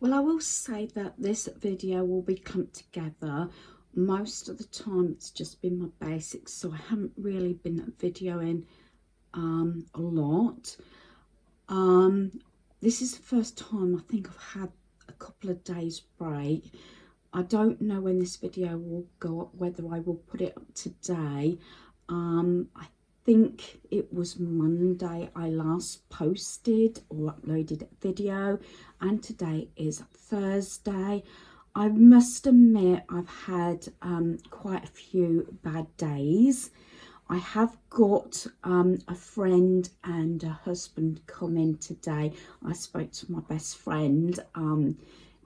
Well, I will say that this video will be clumped together. Most of the time it's just been my basics, so I haven't really been videoing a lot. This is the first time I think I've had a couple of days break. I don't know when this video will go up, whether I will put it up today. I think it was Monday I last posted or uploaded a video, and today is Thursday. I must admit I've had quite a few bad days. I have got a friend and a husband coming today. I spoke to my best friend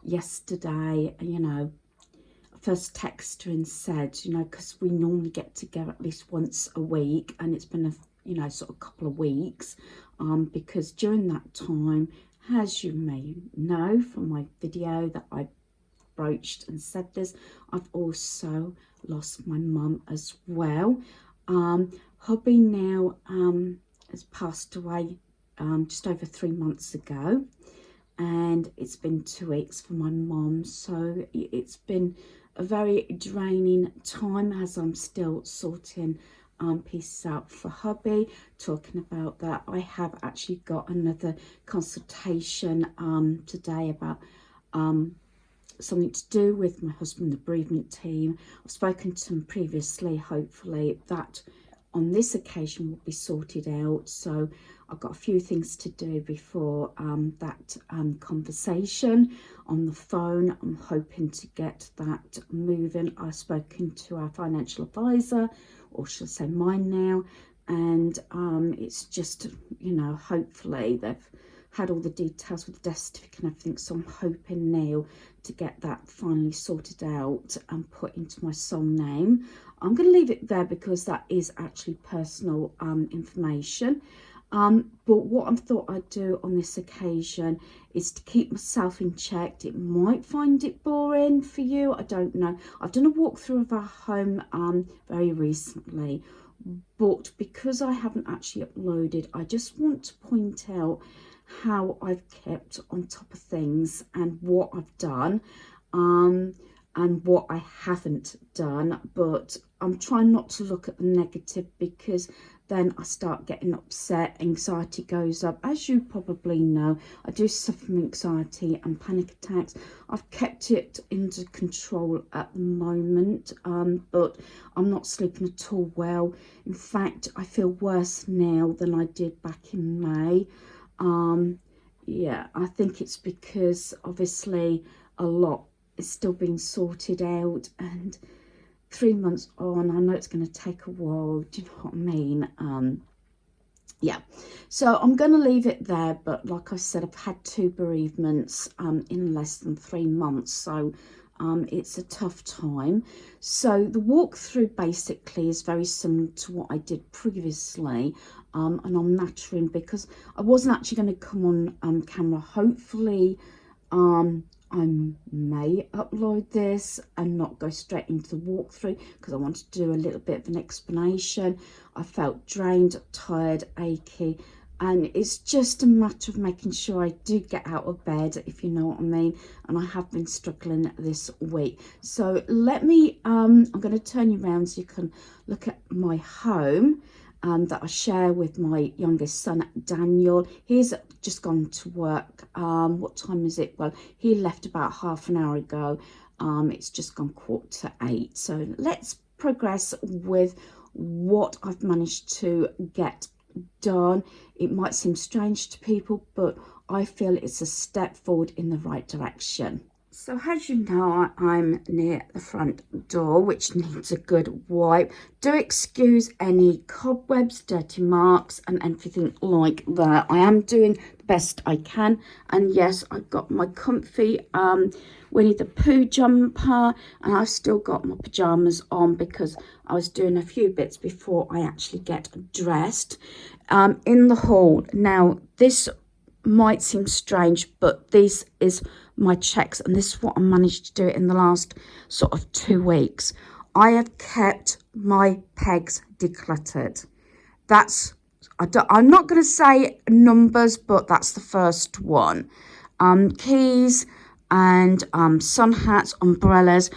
yesterday, you know, first texted her and said, you know, because we normally get together at least once a week, and it's been a sort of couple of weeks, because during that time, as you may know from my video that I broached and said this, I've also lost my mum as well. Hubby now has passed away just over 3 months ago, and it's been 2 weeks for my mum, so it's been a very draining time as I'm still sorting pieces out for hubby. Talking about that, I have actually got another consultation today about something to do with my husband, the bereavement team. I've spoken to him previously. Hopefully that on this occasion will be sorted out. So I've got a few things to do before that conversation on the phone. I'm hoping to get that moving. I've spoken to our financial advisor, or should I say mine now, and it's just, you know, hopefully they've had all the details with the death certificate and everything, so I'm hoping now to get that finally sorted out and put into my sole name. I'm going to leave it there because that is actually personal information. But what I thought I'd do on this occasion is to keep myself in check. It might find it boring for you, I don't know. I've done a walkthrough of our home very recently, but because I haven't actually uploaded, I just want to point out how I've kept on top of things and what I've done and what I haven't done. But I'm trying not to look at the negative, because then I start getting upset, anxiety goes up. As you probably know, I do suffer from anxiety and panic attacks. I've kept it under control at the moment, but I'm not sleeping at all well. In fact, I feel worse now than I did back in May. Yeah, I think it's because obviously a lot is still being sorted out, and 3 months on, I know it's going to take a while. Do you know what I mean? Yeah, so I'm going to leave it there. But like I said, I've had 2 bereavements in less than 3 months, so it's a tough time. So the walkthrough basically is very similar to what I did previously, and I'm nattering because I wasn't actually going to come on camera. Hopefully I may upload this and not go straight into the walkthrough, because I want to do a little bit of an explanation. I felt drained, tired, achy, and it's just a matter of making sure I do get out of bed, if you know what I mean. And I have been struggling this week. So let me I'm going to turn you around so you can look at my home that I share with my youngest son, Daniel. He's just gone to work. What time is it? Well, he left about half an hour ago. It's just gone 7:45. So let's progress with what I've managed to get done. It might seem strange to people, but I feel it's a step forward in the right direction. So as you know, I'm near the front door, which needs a good wipe. Do excuse any cobwebs, dirty marks and everything like that. I am doing the best I can. And yes, I've got my comfy Winnie the Pooh jumper, and I've still got my pajamas on because I was doing a few bits before I actually get dressed. In the hall. Now, this might seem strange, but this is my checks, and this is what I managed to do in the last sort of 2 weeks. I have kept my pegs decluttered. That's, I'm not going to say numbers, but that's the first one. Keys, and sun hats, umbrellas.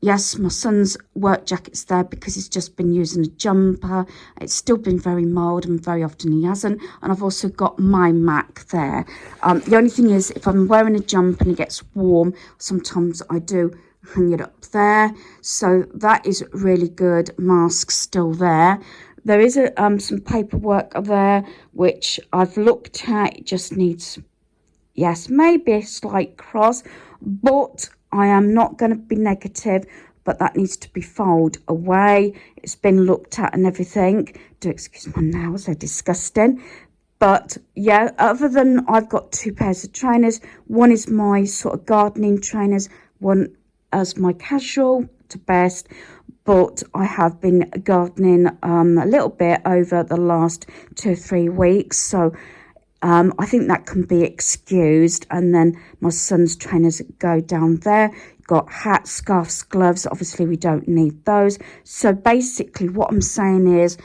Yes, my son's work jacket's there because he's just been using a jumper. It's still been very mild and very often he hasn't. And I've also got my Mac there. The only thing is, if I'm wearing a jumper and it gets warm, sometimes I do hang it up there. So that is really good. Mask's still there. There is some paperwork there, which I've looked at. It just needs, yes, maybe a slight cross, but I am not going to be negative, but that needs to be filed away. It's been looked at and everything. Do excuse my nails, they're disgusting. But yeah, other than I've got 2 pairs of trainers. One is my sort of gardening trainers, one as my casual to best. But I have been gardening a little bit over the last 2 or 3 weeks. So I think that can be excused. And then my son's trainers go down there. Got hats, scarves, gloves. Obviously, we don't need those. So basically, what I'm saying is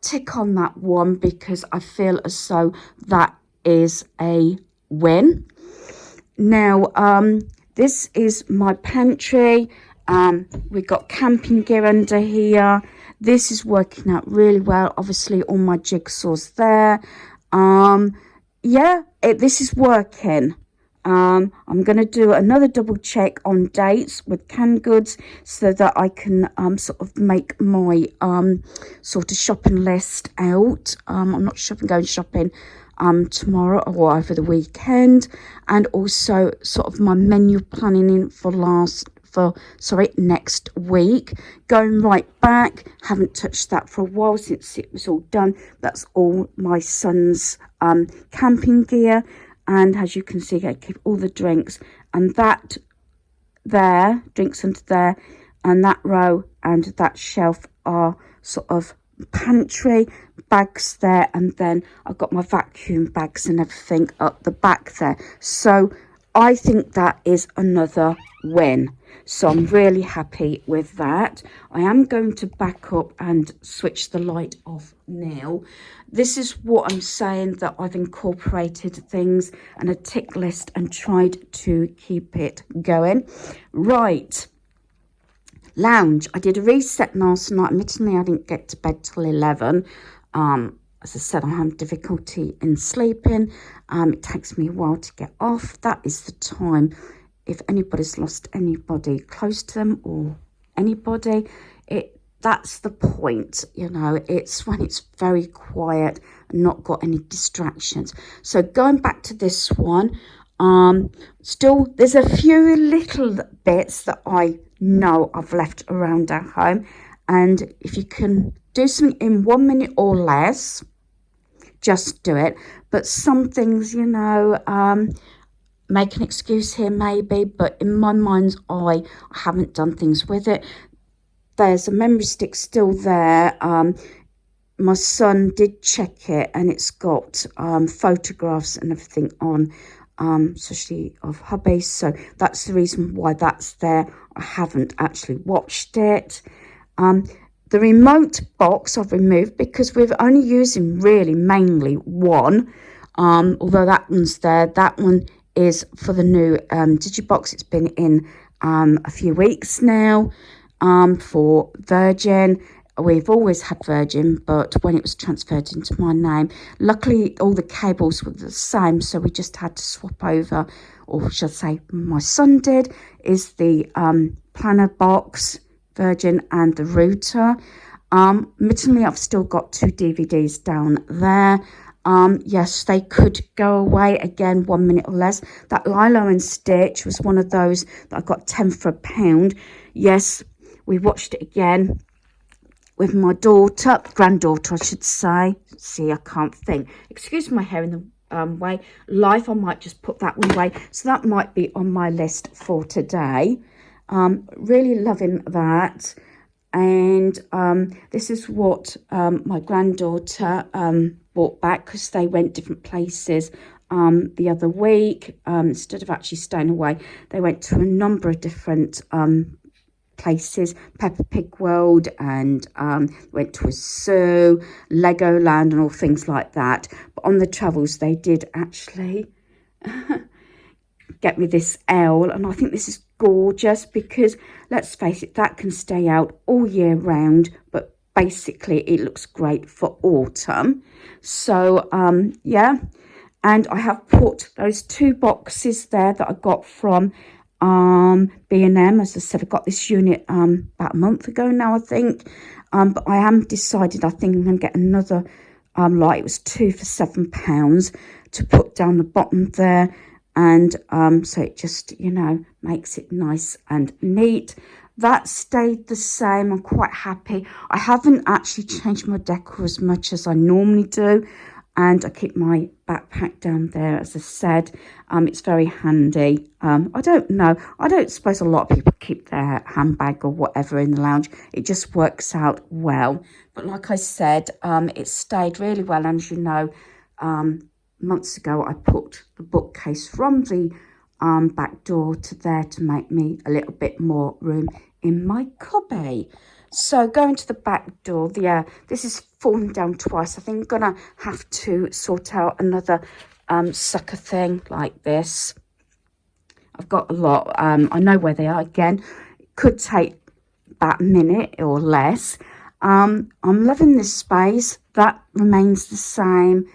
tick on that one because I feel as though that is a win. Now, this is my pantry. We've got camping gear under here. This is working out really well. Obviously, all my jigsaws there. Yeah, this is working. I'm going to do another double check on dates with canned goods so that I can sort of make my sort of shopping list out. I'm not going shopping tomorrow or over the weekend, and also sort of my menu planning in for next week. Going right back, haven't touched that for a while since it was all done. That's all my son's camping gear, and as you can see, I keep all the drinks, and that there, drinks under there, and that row and that shelf are sort of pantry bags there, and then I've got my vacuum bags and everything up the back there. So I think that is another win. So I'm really happy with that. I am going to back up and switch the light off now. This is what I'm saying, that I've incorporated things and a tick list and tried to keep it going. Right. Lounge. I did a reset last night. Admittedly, I didn't get to bed till 11. As I said, I have difficulty in sleeping. It takes me a while to get off. That is the time. If anybody's lost anybody close to them or anybody, that's the point, you know. It's when it's very quiet and not got any distractions. So going back to this one, still there's a few little bits that I know I've left around our home, and if you can do something in 1 minute or less, just do it. But some things, you know, make an excuse here maybe, but in my mind's eye, I haven't done things with it. There's a memory stick still there. My son did check it, and it's got photographs and everything on, especially of hubby. So that's the reason why that's there. I haven't actually watched it. The remote box I've removed because we're only using really mainly one. Although that one's there. That one is for the new Digibox. It's been in a few weeks now for Virgin. We've always had Virgin, but when it was transferred into my name, luckily all the cables were the same, so we just had to swap over, or should I say my son did, is the planner box, Virgin, and the router. Admittedly, I've still got 2 DVDs down there. Yes, they could go away again, 1 minute or less. That Lilo and Stitch was one of those that I got 10 for £1. Yes, we watched it again with my daughter, granddaughter, I should say. See, I can't think. Excuse my hair in the way. Life, I might just put that one away. So that might be on my list for today. Really loving that. And this is what my granddaughter brought back, because they went different places the other week. Instead of actually staying away, they went to a number of different places, Peppa Pig World, and went to a zoo, Legoland, and all things like that. But on the travels, they did actually get me this L, and I think this is gorgeous because let's face it, that can stay out all year round, but basically it looks great for autumn. So yeah, and I have put those 2 boxes there that I got from B&M. As I said, I got this unit about a month ago now, I think, but I am decided I think I'm going to get another lot. It was 2 for £7 to put down the bottom there, and so it just, you know, makes it nice and neat. That stayed the same. I'm quite happy. I haven't actually changed my decor as much as I normally do, and I keep my backpack down there. As I said, it's very handy. I don't know, I don't suppose a lot of people keep their handbag or whatever in the lounge. It just works out well. But like I said, it stayed really well. And as you know, months ago I put the bookcase from the back door to there to make me a little bit more room in my cubby. So going to the back door, yeah, this is fallen down twice. I think I'm gonna have to sort out another sucker thing like this. I've got a lot. I know where they are. Again, it could take about a minute or less. I'm loving this space. That remains the same.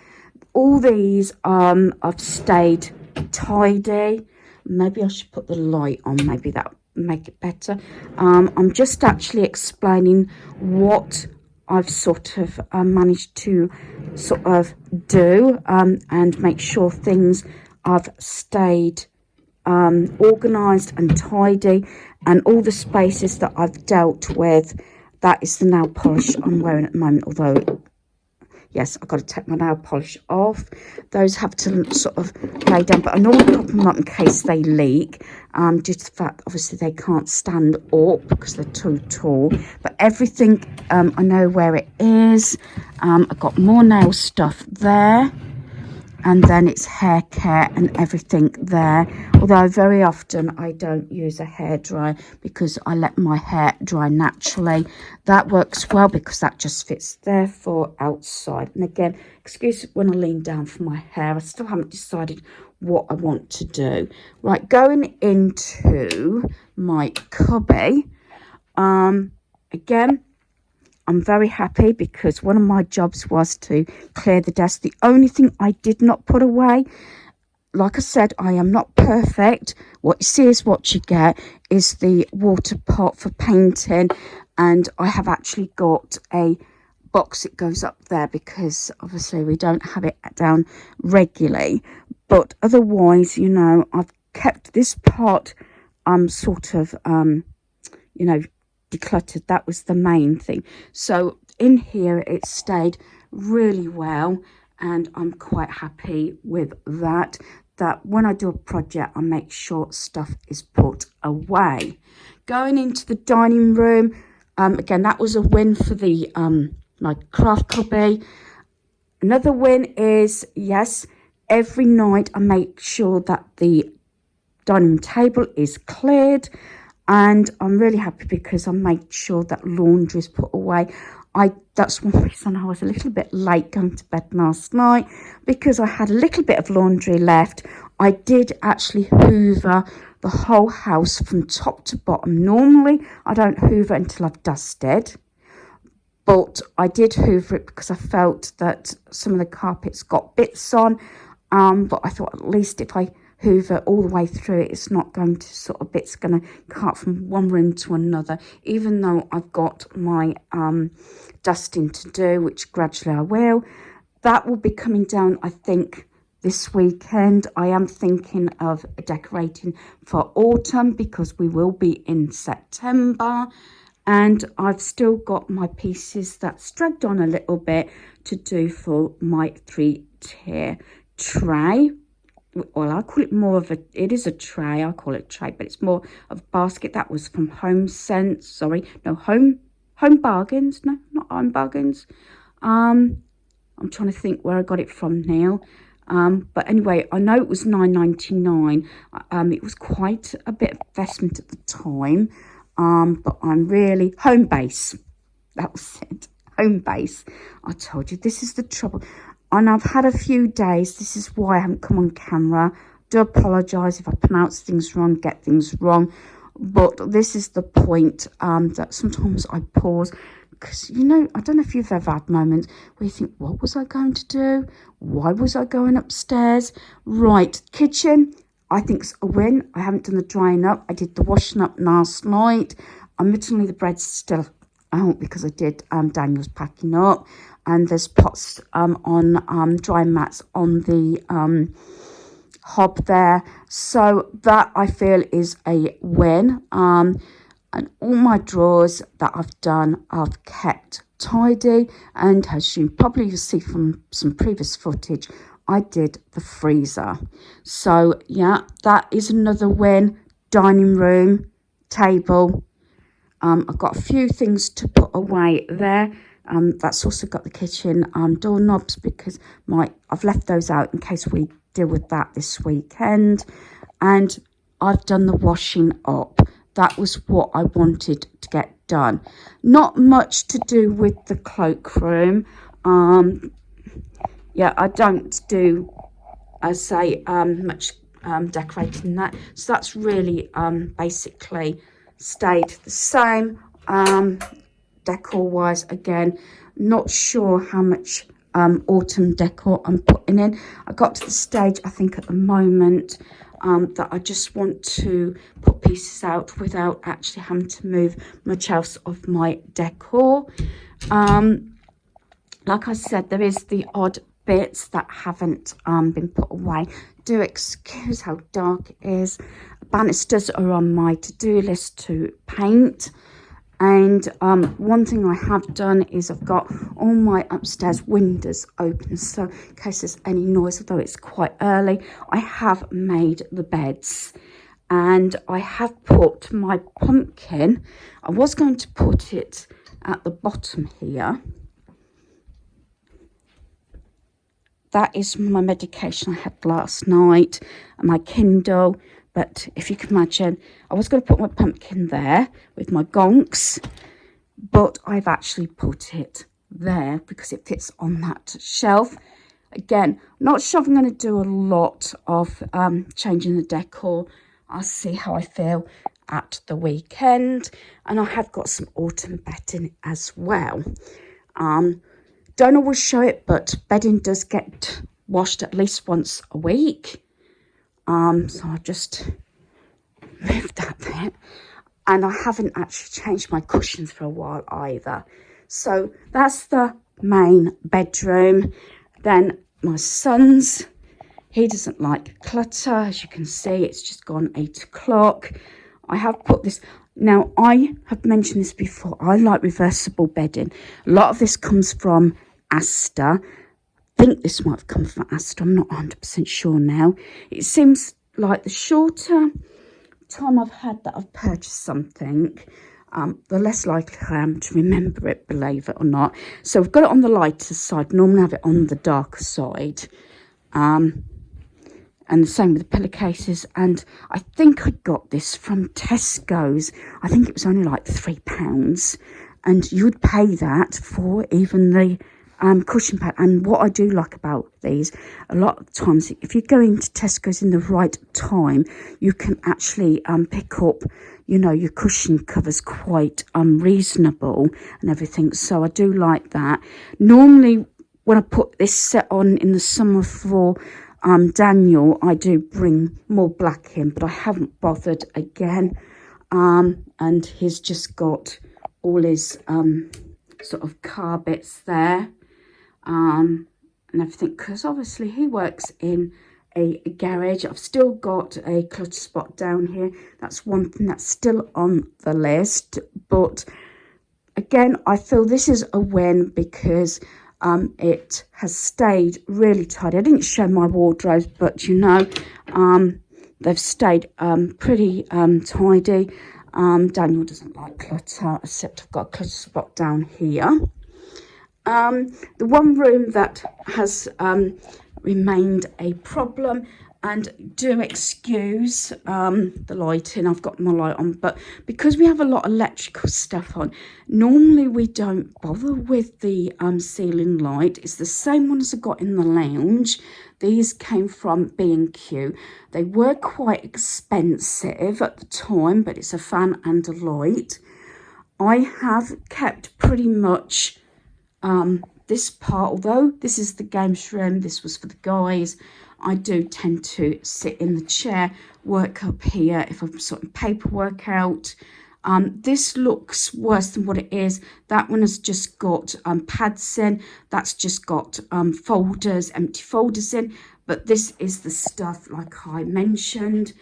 All these I've stayed tidy. Maybe I should put the light on. Maybe that make it better. I'm just actually explaining what I've sort of managed to sort of do and make sure things I've stayed organised and tidy, and all the spaces that I've dealt with. That is the nail polish I'm wearing at the moment, although yes, I've got to take my nail polish off. Those have to sort of lay down, but I normally prop them up in case they leak, due to the fact obviously they can't stand up because they're too tall. But everything, I know where it is. I've got more nail stuff there, and then it's hair care and everything there. Although very often I don't use a hairdryer because I let my hair dry naturally. That works well because that just fits there for outside. And again, excuse when I lean down for my hair. I still haven't decided what I want to do. Right, going into my cubby. Again, I'm very happy because one of my jobs was to clear the desk. The only thing I did not put away, like I said, I am not perfect. What you see is what you get, is the water pot for painting. And I have actually got a box that goes up there because obviously we don't have it down regularly. But otherwise, you know, I've kept this part sort of, you know, decluttered. That was the main thing. So in here it stayed really well, and I'm quite happy with that. That when I do a project, I make sure stuff is put away. Going into the dining room, again, that was a win for the my craft cubby. Another win is, yes, every night I make sure that the dining room table is cleared. And I'm really happy because I made sure that laundry is put away. That's one reason I was a little bit late going to bed last night, because I had a little bit of laundry left. I did actually hoover the whole house from top to bottom. Normally, I don't hoover until I've dusted, but I did hoover it because I felt that some of the carpets got bits on. But I thought at least if I hoover all the way through it, it's not going to sort of bits going to cut from one room to another, even though I've got my dusting to do, which gradually I will. That will be coming down, I think, this weekend. I am thinking of decorating for autumn because we will be in September, and I've still got my pieces that's dragged on a little bit to do for my 3-tier tray. Well, I call it more of a, it is a tray, I call it a tray, but it's more of a basket. That was from Home Bargains. No, not Home Bargains. I'm trying to think where I got it from now. But anyway, I know it was $9.99. It was quite a bit of investment at the time. But I'm really, Home Base. That was it. Home Base. I told you, this is the trouble. And I've had a few days, this is why I haven't come on camera. do apologise if I pronounce things wrong, get things wrong, but this is the point that sometimes I pause, because, you know, I don't know if you've ever had moments where you think, what was I going to do? Why was I going upstairs? Right, kitchen, I think it's a win. I haven't done the drying up. I did the washing up last night. Admittedly, the bread's still out because I did Daniel's packing up. And there's pots on drying mats on the hob there. So that, I feel, is a win. And all my drawers that I've done, I've kept tidy. And as you probably see from some previous footage, I did the freezer. So yeah, that is another win. Dining room, table. I've got a few things to put away there. That's also got the kitchen doorknobs, because I've left those out in case we deal with that this weekend. And I've done the washing up. That was what I wanted to get done. Not much to do with the cloakroom. Yeah, I don't do, I say, much decorating that. So that's really basically stayed the same. Decor wise, again, not sure how much autumn decor I'm putting in. I got to the stage, I think, at the moment that I just want to put pieces out without actually having to move much else of my decor. Like I said, there is the odd bits that haven't been put away. Do excuse how dark it is. Banisters are on my to-do list to paint. And one thing I have done is I've got all my upstairs windows open, so in case there's any noise, although it's quite early, I have made the beds. And I have put my pumpkin, I was going to put it at the bottom here. That is my medication I had last night, and my Kindle. But if you can imagine, I was going to put my pumpkin there with my gonks, but I've actually put it there because it fits on that shelf. Again, not sure if I'm going to do a lot of changing the decor. I'll see how I feel at the weekend. And I have got some autumn bedding as well. Don't always show it, but bedding does get washed at least once a week. So I just moved that there. And I haven't actually changed my cushions for a while either. So that's the main bedroom. Then my son's, he doesn't like clutter. As you can see, it's just gone 8 o'clock. I have put this, now I have mentioned this before, I like reversible bedding. A lot of this comes from Asda. I think this might have come from Asda, I'm not 100% sure now. It seems like the shorter time I've had that I've purchased something, the less likely I am to remember it, believe it or not. So I've got it on the lighter side, normally have it on the darker side. And the same with the pillowcases. And I think I got this from Tesco's. I think it was only like £3. And you would pay that for even the cushion pad. And what I do like about these, a lot of times, if you go into Tesco's in the right time, you can actually pick up, you know, your cushion covers quite reasonable and everything. So I do like that. Normally, when I put this set on in the summer for Daniel, I do bring more black in, but I haven't bothered again. And he's just got all his sort of car bits there. And everything, because obviously he works in a garage. I've still got a clutter spot down here. That's one thing that's still on the list. But again, I feel this is a win because it has stayed really tidy. I didn't show my wardrobes, but you know, they've stayed pretty tidy. Daniel doesn't like clutter, except I've got a clutter spot down here. The one room that has remained a problem And do excuse the lighting. I've got my light on, but because we have a lot of electrical stuff on, normally we don't bother with the ceiling light. It's the same one as I got in the lounge. These came from B&Q. They were quite expensive at the time, but it's a fan and a light. I have kept pretty much this part, although this is the games room, this was for the guys. I do tend to sit in the chair, work up here if I'm sorting paperwork out. This looks worse than what it is. That one has just got pads in. That's just got folders, empty folders in. But this is the stuff, like I mentioned.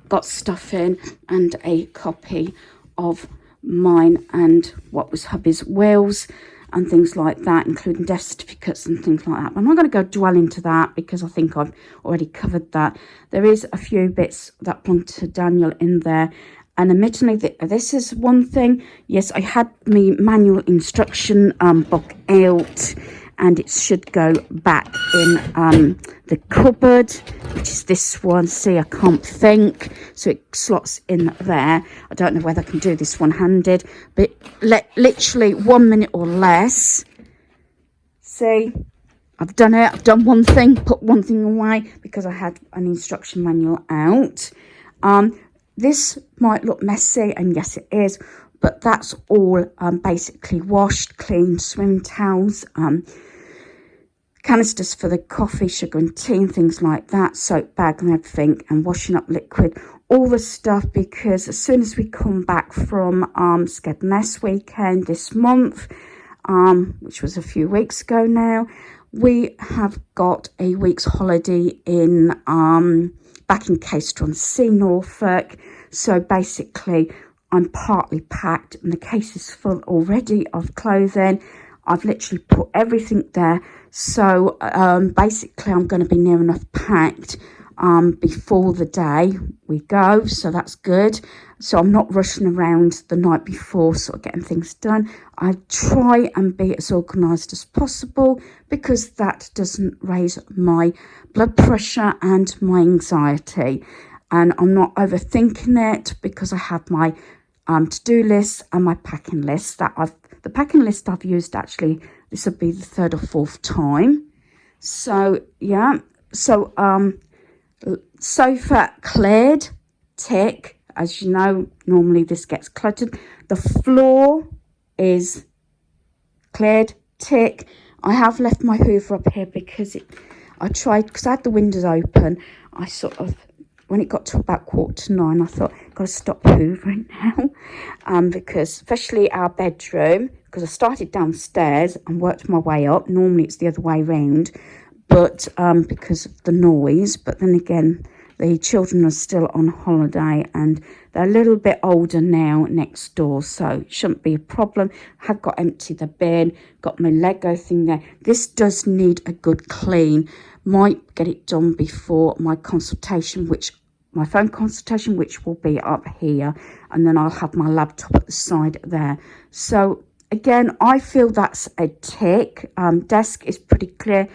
Got stuff in and a copy of mine and what was hubby's wills and things like that, including death certificates and things like that. But I'm not going to go dwell into that because I think I've already covered that. There is a few bits that belong to Daniel in there, and admittedly this is one thing. Yes, I had my manual instruction book out, and it should go back in the cupboard, which is this one. See, I can't think, so it slots in there. I don't know whether I can do this one-handed, but literally 1 minute or less. See, I've done it. I've done one thing, put one thing away because I had an instruction manual out. This might look messy, and yes, it is, but that's all basically washed, clean swimming towels, canisters for the coffee, sugar and tea and things like that, soap bag and everything, and washing up liquid, all the stuff, because as soon as we come back from Skegness weekend this month, which was a few weeks ago now, we have got a week's holiday in back in Caistor-on-Sea, Norfolk. So basically I'm partly packed and the case is full already of clothing. I've literally put everything there. So basically I'm going to be near enough packed before the day we go. So that's good. So I'm not rushing around the night before sort of getting things done. I try and be as organised as possible because that doesn't raise my blood pressure and my anxiety. And I'm not overthinking it because I have my to-do list and my packing list the packing list I've used, actually this will be the third or fourth time. So yeah, so sofa cleared, tick. As you know, normally this gets cluttered. The floor is cleared, tick. I have left my hoover up here because I tried, because I had the windows open, I sort of, when it got to about 9:15, I thought, I've got to stop hoovering now, because especially our bedroom, because I started downstairs and worked my way up. Normally it's the other way around, but because of the noise. But then again, the children are still on holiday and they're a little bit older now next door, so it shouldn't be a problem. I have got emptied the bin, got my Lego thing there. This does need a good clean. Might get it done before my consultation, my phone consultation, which will be up here, and then I'll have my laptop at the side there. So again, I feel that's a tick. Desk is pretty clear.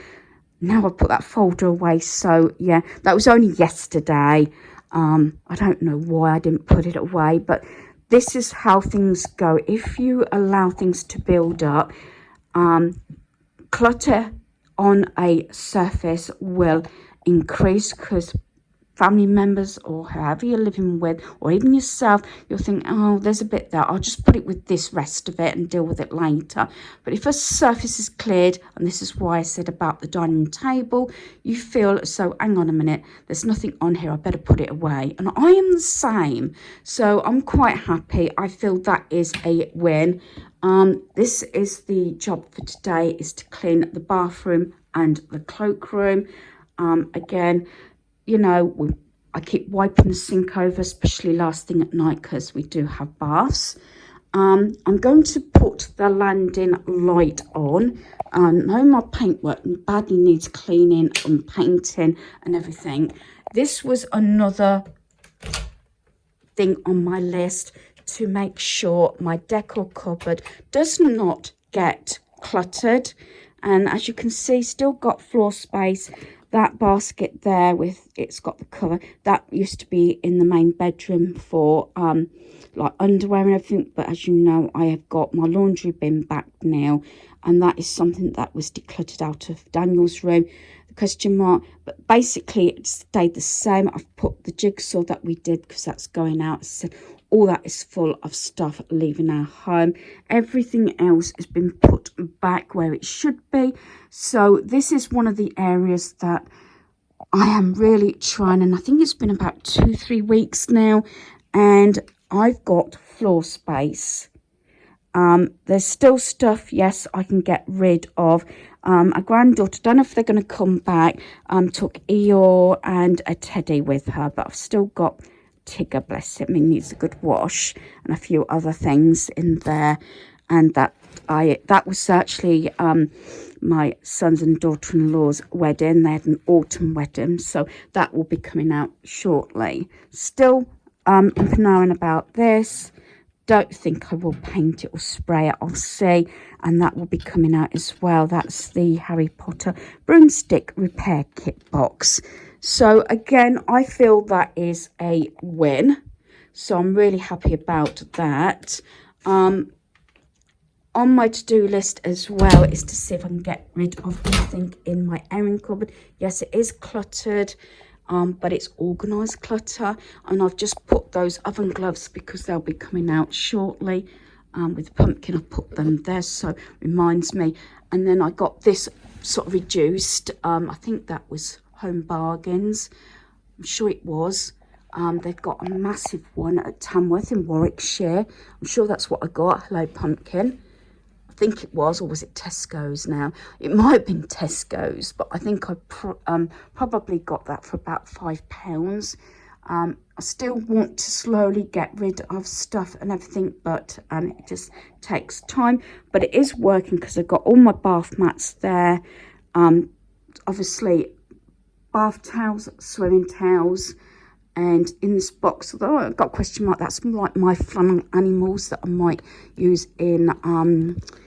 Now I put that folder away. So yeah, that was only yesterday. I don't know why I didn't put it away, but this is how things go. If you allow things to build up, clutter on a surface will increase, because family members or whoever you're living with, or even yourself, you'll think, oh, there's a bit there, I'll just put it with this rest of it and deal with it later. But if a surface is cleared, and this is why I said about the dining table, you feel, so hang on a minute, there's nothing on here, I better put it away. And I am the same, so I'm quite happy. I feel that is a win. This is the job for today, is to clean the bathroom and the cloakroom. Again, you know, I keep wiping the sink over, especially last thing at night, because we do have baths. I'm going to put the landing light on. Now my paintwork badly needs cleaning and painting and everything. This was another thing on my list to make sure my decor cupboard does not get cluttered. And as you can see, still got floor space. that basket there with, it's got the cover, that used to be in the main bedroom for like underwear and everything, but as you know, I have got my laundry bin back now, and that is something that was decluttered out of Daniel's room, the question mark. But basically it stayed the same. I've put the jigsaw that we did, because that's going out, so all that is full of stuff leaving our home. Everything else has been put back where it should be. So this is one of the areas that I am really trying, and I think it's been about 2-3 weeks now, and I've got floor space. There's still stuff, yes, I can get rid of. A granddaughter, don't know if they're going to come back, took Eeyore and a Teddy with her, but I've still got Tigger, bless him, he needs a good wash, and a few other things in there. And that was actually my sons and daughter-in-law's wedding. They had an autumn wedding, so that will be coming out shortly. Still I'm knowing about this. Don't think I will paint it or spray it, I'll see, and that will be coming out as well. That's the Harry Potter broomstick repair kit box. So again, I feel that is a win, so I'm really happy about that. On my to-do list as well is to see if I can get rid of anything in my airing cupboard. Yes, it is cluttered, but it's organised clutter, and I've just put those oven gloves because they'll be coming out shortly. With the pumpkin, I put them there, so reminds me. And then I got this sort of reduced, I think that was Home Bargains, I'm sure it was. They've got a massive one at Tamworth in Warwickshire. I'm sure that's what I got. Hello Pumpkin, I think it was, or was it Tesco's now? It might have been Tesco's, but I think I probably got that for about £5. I still want to slowly get rid of stuff and everything, but it just takes time. But it is working because I've got all my bath mats there. Obviously, bath towels, swimming towels, and in this box, although I've got a question mark, that's like my flannel animals that I might use in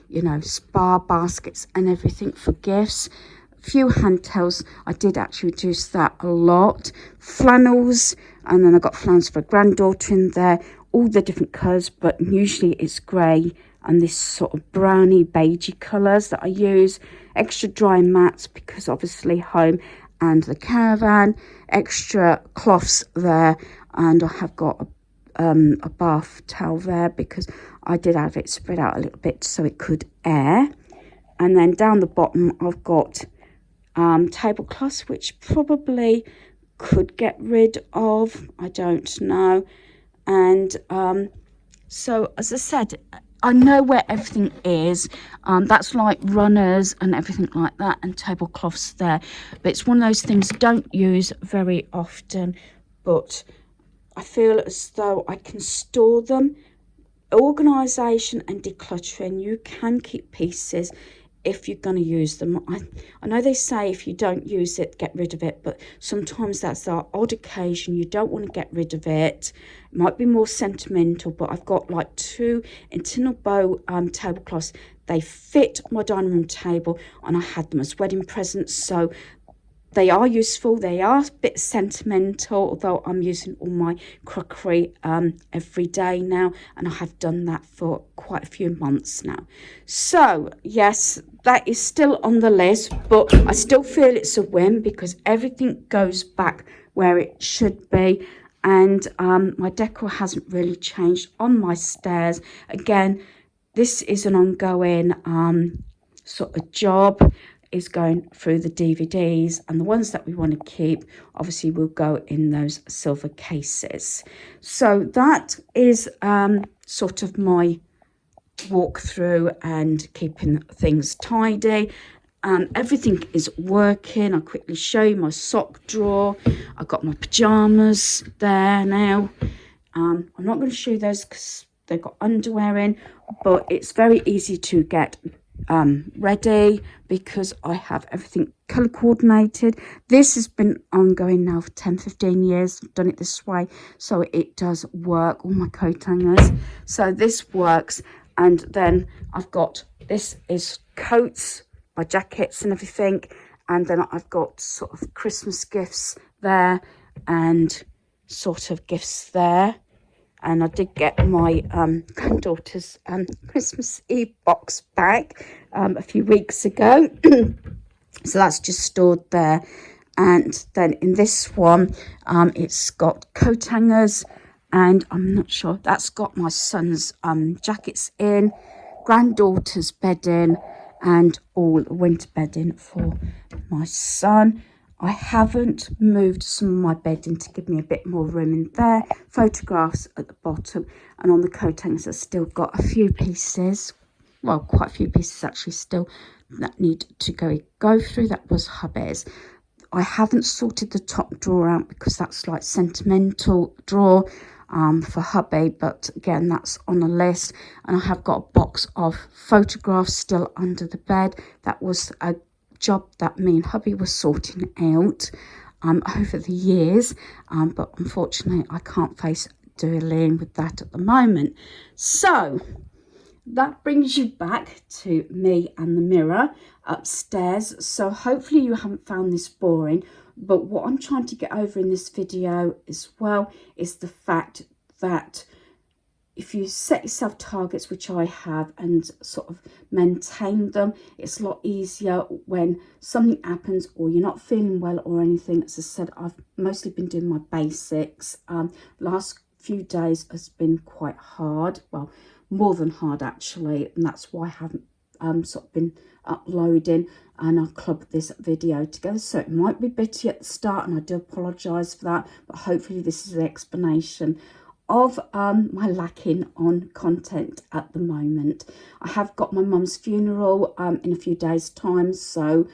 you know, spa baskets and everything for gifts. A few hand towels, I did actually reduce that a lot. Flannels, and then I got flannels for a granddaughter in there, all the different colours, but usually it's grey and this sort of browny beigey colours that I use. Extra dry mats because obviously home and the caravan, extra cloths there, and I have got a bath towel there because I did have it spread out a little bit so it could air. And then down the bottom I've got tablecloths, which probably could get rid of, I don't know. And so as I said, I know where everything is. That's like runners and everything like that, and tablecloths there. But it's one of those things I don't use very often, but I feel as though I can store them. Organisation and decluttering, you can keep pieces if you're going to use them. I know they say if you don't use it, get rid of it, but sometimes that's our odd occasion. You don't want to get rid of it. It might be more sentimental, but I've got like 2 internal bow tablecloths. They fit my dining room table, and I had them as wedding presents, so they are useful. They are a bit sentimental, although I'm using all my crockery every day now, and I have done that for quite a few months now. So yes, that is still on the list, but I still feel it's a win because everything goes back where it should be. And my decor hasn't really changed on my stairs. Again, this is an ongoing sort of job, is going through the DVDs, and the ones that we want to keep obviously will go in those silver cases. So that is sort of my walkthrough and keeping things tidy. Everything is working. I'll quickly show you my sock drawer. I've got my pajamas there now. I'm not going to show you those because they've got underwear in, but it's very easy to get ready because I have everything color coordinated. This has been ongoing now for 10-15 years. I've done it this way, so it does work. All my coat hangers, so this works. And then I've got, this is coats, my jackets and everything, And then I've got sort of Christmas gifts there and sort of gifts there. And I did get my granddaughter's Christmas Eve box back a few weeks ago. So that's just stored there. And then in this one, it's got coat hangers. And I'm not sure, that's got my son's jackets in, granddaughter's bedding, and all winter bedding for my son. I haven't moved some of my bedding to give me a bit more room in there. Photographs at the bottom, and on the coat hangers I've still got a few pieces, well, quite a few pieces actually still that need to go through. That was hubby's. I haven't sorted the top drawer out because that's like sentimental drawer for hubby, but again, that's on a list. And I have got a box of photographs still under the bed. That was a job that me and hubby were sorting out over the years, but unfortunately I can't face dealing with that at the moment. So that brings you back to me and the mirror upstairs. So hopefully you haven't found this boring, but what I'm trying to get over in this video as well is the fact that if you set yourself targets, which I have, and sort of maintain them, it's a lot easier when something happens or you're not feeling well or anything. As I said, I've mostly been doing my basics. Last few days has been quite hard, well, more than hard actually, and that's why I haven't sort of been uploading, and I'll club this video together. So it might be bitty at the start, and I do apologise for that, but hopefully this is an explanation of my lacking on content at the moment. I have got my mum's funeral in a few days time, so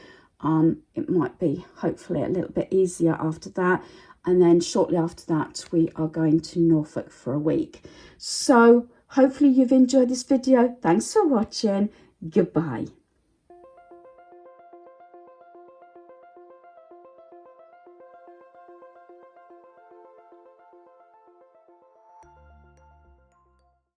it might be hopefully a little bit easier after that. And then shortly after that we are going to Norfolk for a week. So hopefully you've enjoyed this video. Thanks for watching. Goodbye.